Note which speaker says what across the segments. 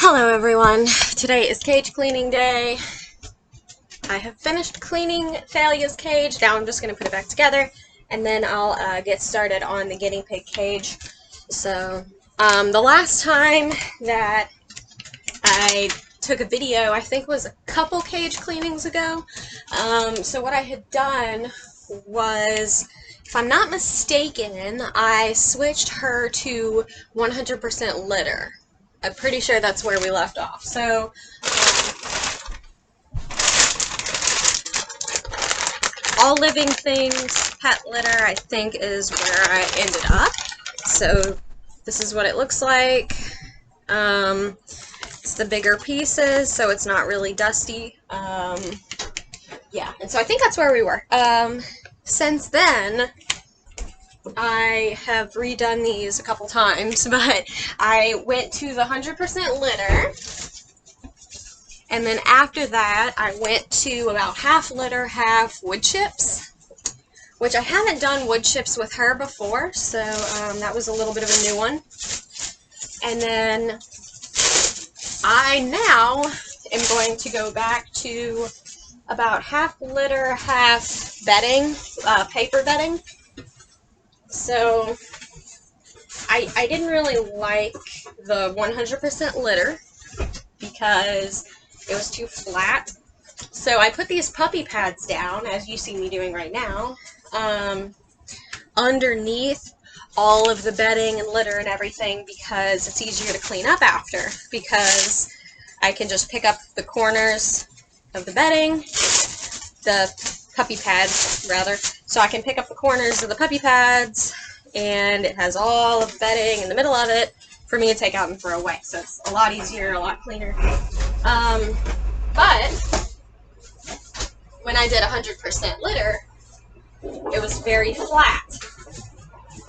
Speaker 1: Hello everyone, today is cage cleaning day. I have finished cleaning Thalia's cage. Now I'm just going to put it back together and then I'll get started on the guinea pig cage. So the last time that I took a video, I think was a couple cage cleanings ago. So what I had done was, if I'm not mistaken, I switched her to 100% litter. I'm pretty sure that's where we left off. So, all living things, pet litter, I think is where I ended up. So, this is what it looks like. It's the bigger pieces, so it's not really dusty. Yeah, and so I think that's where we were. Since then, I have redone these a couple times, but I went to the 100% litter, and then after that I went to about half litter, half wood chips, which I haven't done wood chips with her before, so that was a little bit of a new one. And then I now am going to go back to about half litter, half bedding, paper bedding. So, I didn't really like the 100% litter because it was too flat. So I put these puppy pads down, as you see me doing right now, underneath all of the bedding and litter and everything, because it's easier to clean up after, because I can just pick up the corners of the bedding, the puppy pads, rather. So I can pick up the corners of the puppy pads, and it has all of the bedding in the middle of it for me to take out and throw away. So it's a lot easier, a lot cleaner. But when I did 100% litter, it was very flat.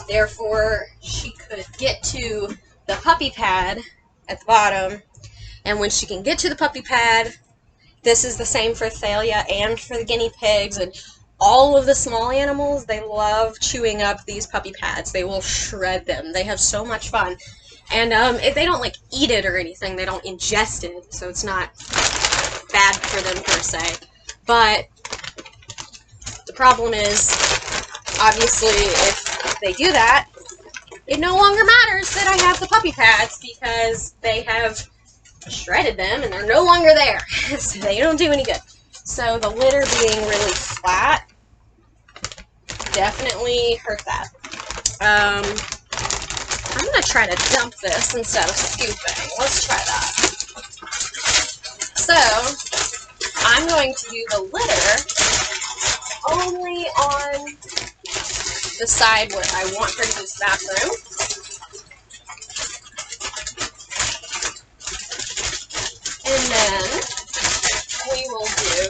Speaker 1: Therefore, she could get to the puppy pad at the bottom, and when she can get to the puppy pad, this is the same for Thalia and for the guinea pigs and all of the small animals. They love chewing up these puppy pads. They will shred them. They have so much fun. And they don't like eat it or anything. They don't ingest it, so it's not bad for them per se. But the problem is, obviously, if they do that, it no longer matters that I have the puppy pads because they have shredded them and they're no longer there. So they don't do any good. So the litter being really flat definitely hurt that. I'm going to try to dump this instead of scooping. Let's try that. So I'm going to do the litter only on the side where I want her to use the bathroom. And then we will do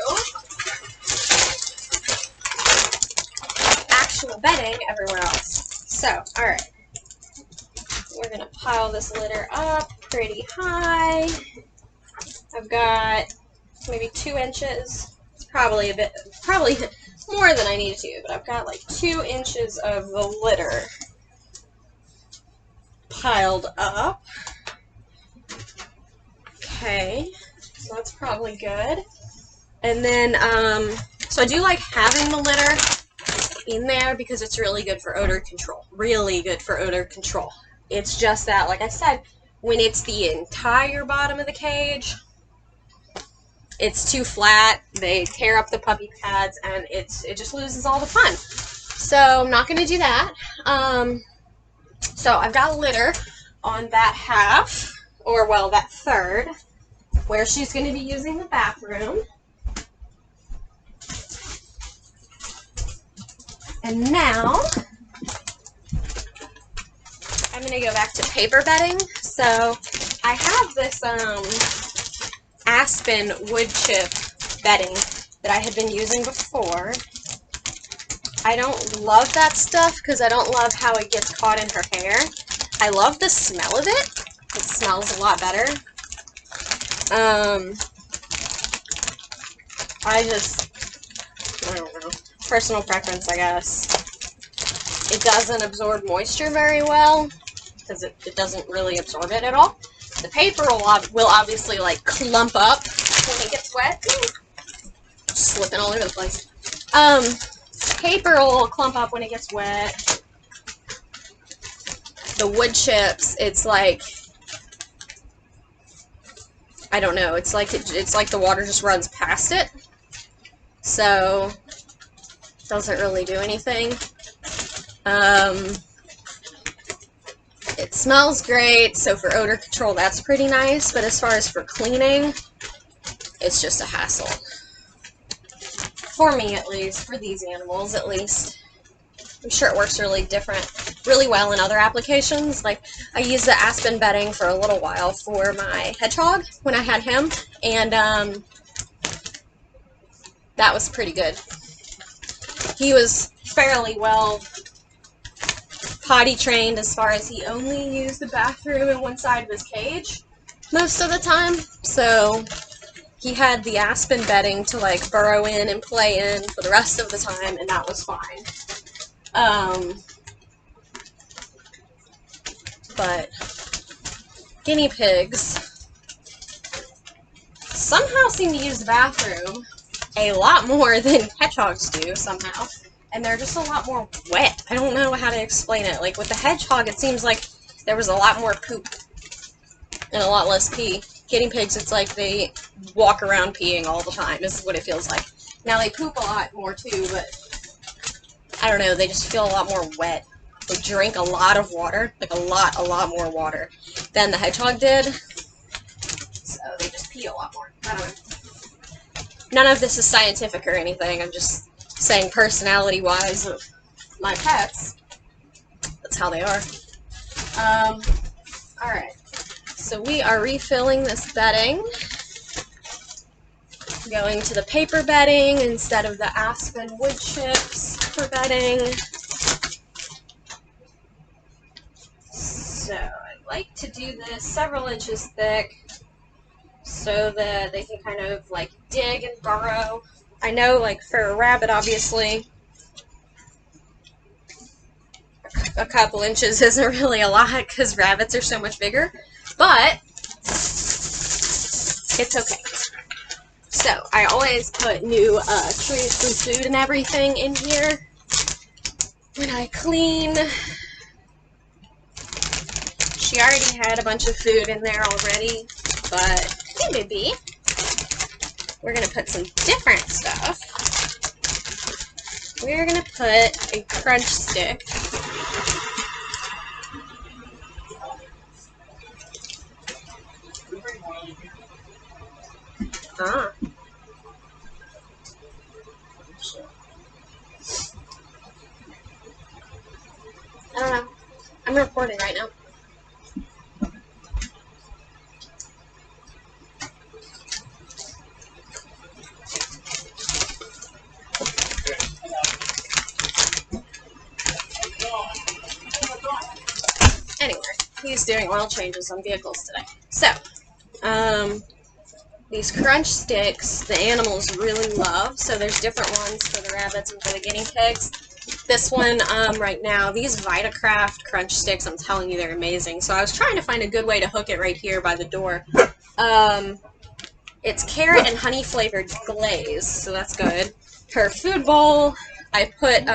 Speaker 1: actual bedding everywhere else. So, alright. We're going to pile this litter up pretty high. I've got maybe 2 inches. It's probably more than I need to, but I've got like 2 inches of the litter piled up. Okay, so that's probably good. And then, so I do like having the litter in there because it's really good for odor control. Really good for odor control. It's just that, like I said, when it's the entire bottom of the cage, it's too flat, they tear up the puppy pads, and it just loses all the fun. So I'm not going to do that. So I've got litter on that half, or well, that third, where she's going to be using the bathroom. And now I'm going to go back to paper bedding. So I have this aspen wood chip bedding that I had been using before. I don't love that stuff because I don't love how it gets caught in her hair. I love the smell of it. It smells a lot better. I don't know. Personal preference, I guess. It doesn't absorb moisture very well because it doesn't really absorb it at all. The paper will obviously like clump up when it gets wet. Just slipping all over the place. Paper will clump up when it gets wet. The wood chips, it's like, I don't know, it's like the water just runs past it. So doesn't really do anything. It smells great, so for odor control that's pretty nice, but as far as for cleaning, it's just a hassle. For me at least, for these animals at least. I'm sure it works really well in other applications. Like, I used the aspen bedding for a little while for my hedgehog when I had him, and that was pretty good. He was fairly well potty trained as far as he only used the bathroom in one side of his cage most of the time, so he had the aspen bedding to like burrow in and play in for the rest of the time, and that was fine. But guinea pigs somehow seem to use the bathroom a lot more than hedgehogs do somehow, and they're just a lot more wet. I don't know how to explain it. Like with the hedgehog, it seems like there was a lot more poop and a lot less pee. Guinea pigs, it's like they walk around peeing all the time, is what it feels like. Now they poop a lot more too, but I don't know, they just feel a lot more wet. They drink a lot of water, like a lot more water than the hedgehog did. So they just pee a lot more. I don't know. None of this is scientific or anything. I'm just saying personality-wise of my pets. That's how they are. Alright. So we are refilling this bedding. Going to the paper bedding instead of the aspen wood chips for bedding. So I like to do this several inches thick so that they can kind of like dig and burrow. I know, like for a rabbit, obviously, a couple inches isn't really a lot because rabbits are so much bigger, but it's okay. So I always put new treats and food and everything in here when I clean. She already had a bunch of food in there already, but hey baby, we're going to put some different stuff. We're going to put a crunch stick. Ah. I don't know. I'm recording right now. Anyway, he's doing oil changes on vehicles today. So, these crunch sticks, the animals really love. So there's different ones for the rabbits and for the guinea pigs. This one, right now, these Vitacraft crunch sticks, I'm telling you, they're amazing. So I was trying to find a good way to hook it right here by the door. It's carrot and honey flavored glaze, so that's good. Her food bowl, I put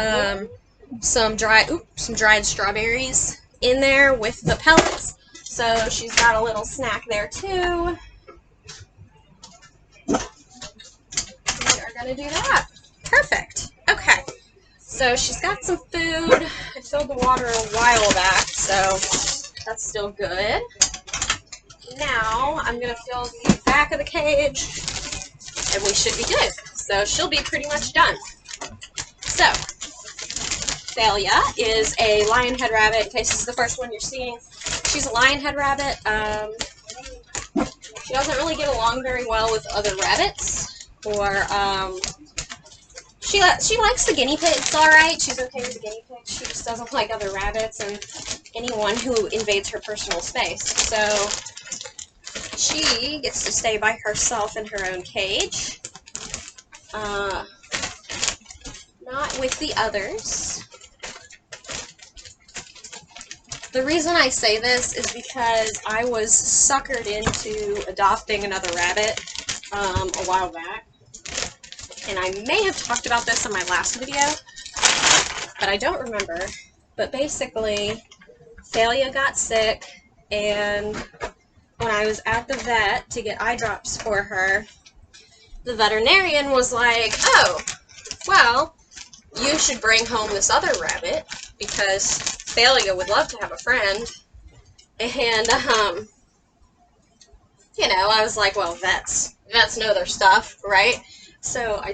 Speaker 1: some dried strawberries in there with the pellets, so she's got a little snack there too. We are gonna do that. Perfect. Okay. So she's got some food. I filled the water a while back, so that's still good. Now I'm gonna fill the back of the cage, and we should be good. So she'll be pretty much done. So Thalia is a lionhead rabbit. In case this is the first one you're seeing, she's a lionhead rabbit. She doesn't really get along very well with other rabbits, or she likes the guinea pigs all right. She's okay with the guinea pigs. She just doesn't like other rabbits and anyone who invades her personal space. So she gets to stay by herself in her own cage, not with the others. The reason I say this is because I was suckered into adopting another rabbit a while back. And I may have talked about this in my last video, but I don't remember. But basically, Thalia got sick, and when I was at the vet to get eye drops for her, the veterinarian was like, oh, well, you should bring home this other rabbit, because Thalia would love to have a friend. And, you know, I was like, well, vets know their stuff, right? So I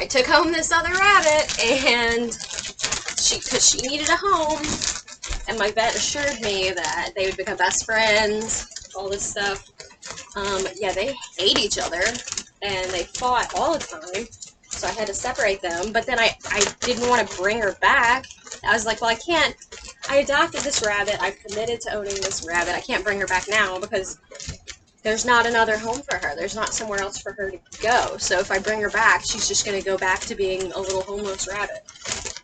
Speaker 1: took home this other rabbit, and because she needed a home, and my vet assured me that they would become best friends, all this stuff. Yeah, they hate each other, and they fought all the time, so I had to separate them. But then I didn't want to bring her back. I was like, well, I can't. I adopted this rabbit. I've committed to owning this rabbit. I can't bring her back now because there's not another home for her. There's not somewhere else for her to go. So if I bring her back, she's just going to go back to being a little homeless rabbit.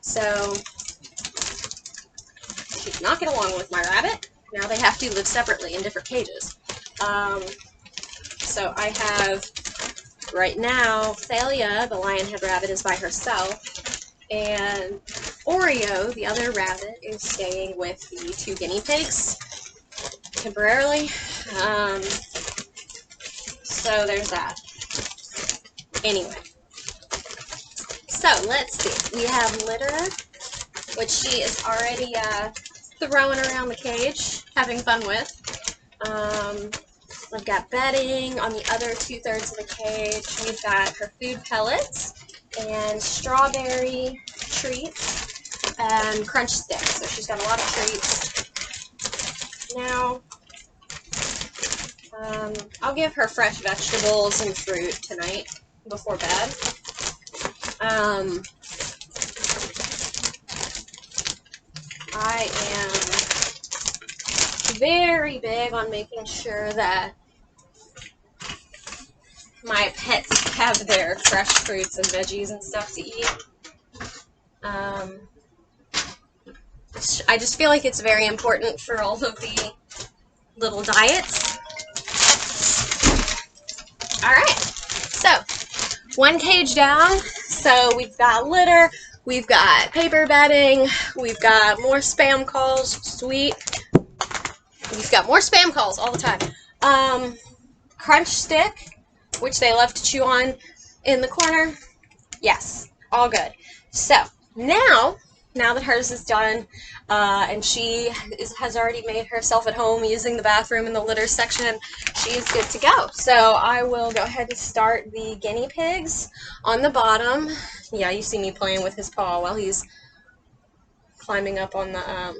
Speaker 1: So she did not get along with my rabbit. Now they have to live separately in different cages. So I have, right now, Thalia, the lionhead rabbit, is by herself. And Oreo, the other rabbit, is staying with the 2 guinea pigs temporarily. So there's that. Anyway. So let's see. We have litter, which she is already throwing around the cage, having fun with. We've got bedding on the other 2/3 of the cage. We've got her food pellets and strawberry treats and crunch sticks. So she's got a lot of treats. Now, I'll give her fresh vegetables and fruit tonight before bed. I am very big on making sure that my pets have their fresh fruits and veggies and stuff to eat. I just feel like it's very important for all of the little diets. Alright, so 1 cage down. So we've got litter, we've got paper bedding, we've got more spam calls, sweet. We've got more spam calls all the time. Crunch stick, which they love to chew on in the corner. Yes, all good. So now that hers is done, and she has already made herself at home using the bathroom in the litter section, she is good to go. So I will go ahead and start the guinea pigs on the bottom. Yeah, you see me playing with his paw while he's climbing up on the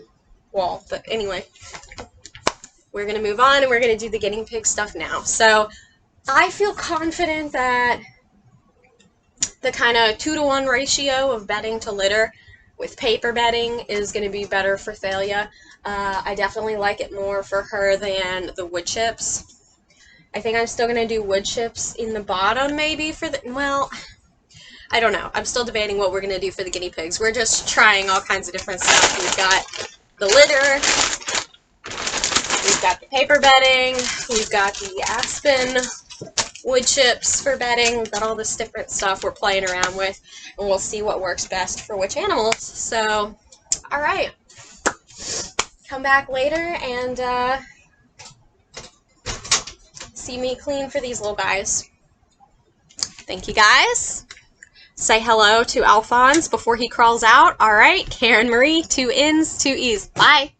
Speaker 1: wall. But anyway, we're going to move on, and we're going to do the guinea pig stuff now. So I feel confident that the kind of 2-to-1 ratio of bedding to litter with paper bedding is going to be better for Thalia. I definitely like it more for her than the wood chips. I think I'm still going to do wood chips in the bottom maybe for the, well, I don't know. I'm still debating what we're going to do for the guinea pigs. We're just trying all kinds of different stuff. We've got the litter, we've got the paper bedding, we've got the aspen wood chips for bedding. We've got all this different stuff we're playing around with, and we'll see what works best for which animals. So, alright. Come back later and see me clean for these little guys. Thank you, guys. Say hello to Alphonse before he crawls out. Alright, Karen Marie, 2 N's, 2 E's. Bye.